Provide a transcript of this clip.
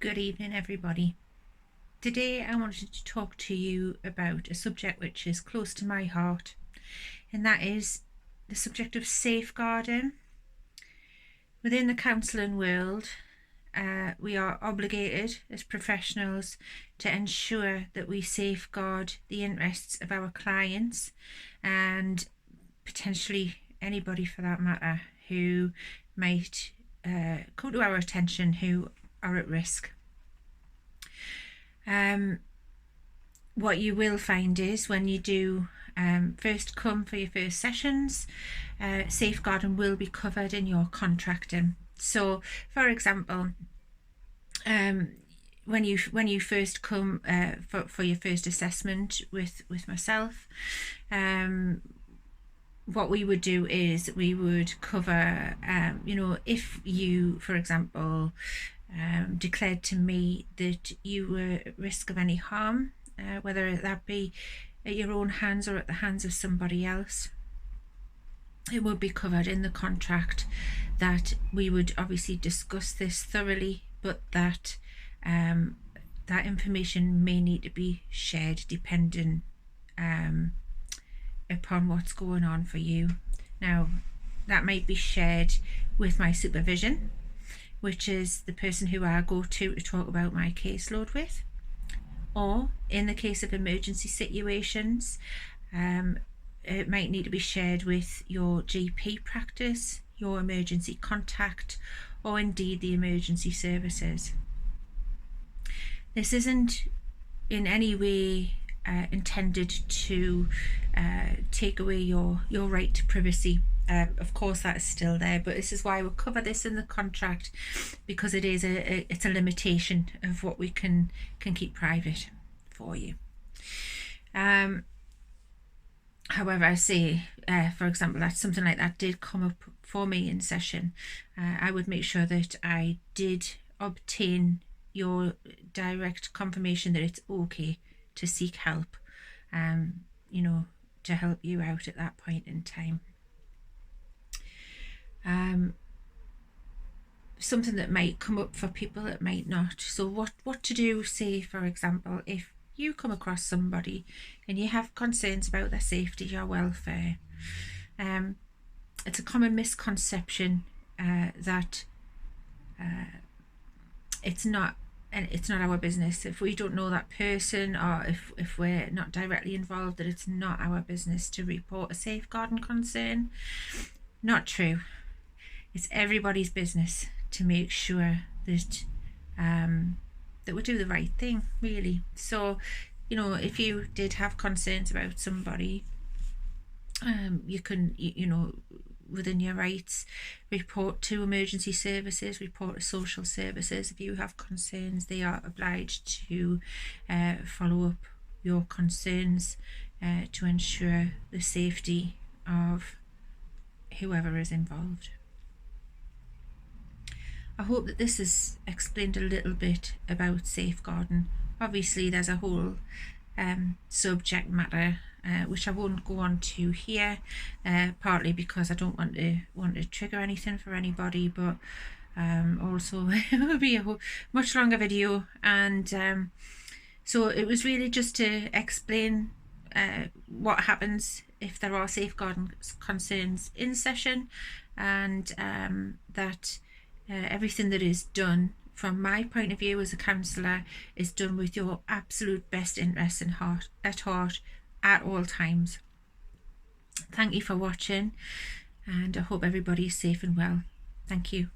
Good evening, everybody. Today I wanted to talk to you about a subject which is close to my heart, and that is the subject of safeguarding. Within the counselling world, we are obligated as professionals to ensure that we safeguard the interests of our clients and potentially anybody for that matter who might come to our attention who are at risk. What you will find is when you do first come for your first sessions, safeguarding will be covered in your contracting. So, for example, when you first come for your first assessment with myself, what we would do is we would cover, if you, for example, declared to me that you were at risk of any harm, whether that be at your own hands or at the hands of somebody else, it would be covered in the contract that we would obviously discuss this thoroughly, but that that information may need to be shared depending upon what's going on for you. Now, that might be shared with my supervision, which is the person who I go to talk about my caseload with, or in the case of emergency situations, it might need to be shared with your GP practice, your emergency contact, or indeed the emergency services. This isn't in any way intended to take away your right to privacy. Of course that is still there, but this is why we'll cover this in the contract, because it is it's a limitation of what we can keep private for you. However, I say, for example, that something like that did come up for me in session, I would make sure that I did obtain your direct confirmation that it's okay to seek help, to help you out at that point in time. Something that might come up for people that might not. So what to do, say for example, if you come across somebody and you have concerns about their safety or welfare. It's a common misconception that it's not our business. If we don't know that person, or if we're not directly involved, that it's not our business to report a safeguarding concern. Not true. It's everybody's business to make sure that that we do the right thing, really. So, if you did have concerns about somebody, you can, within your rights, report to emergency services, report to social services. If you have concerns, they are obliged to follow up your concerns to ensure the safety of whoever is involved. I hope that this has explained a little bit about safeguarding. Obviously there's a whole subject matter which I won't go on to here, partly because I don't want to trigger anything for anybody, but also it will be a much longer video, and so it was really just to explain what happens if there are safeguarding concerns in session, and that everything that is done from my point of view as a counsellor is done with your absolute best interests at heart at all times. Thank you for watching, and I hope everybody is safe and well. Thank you.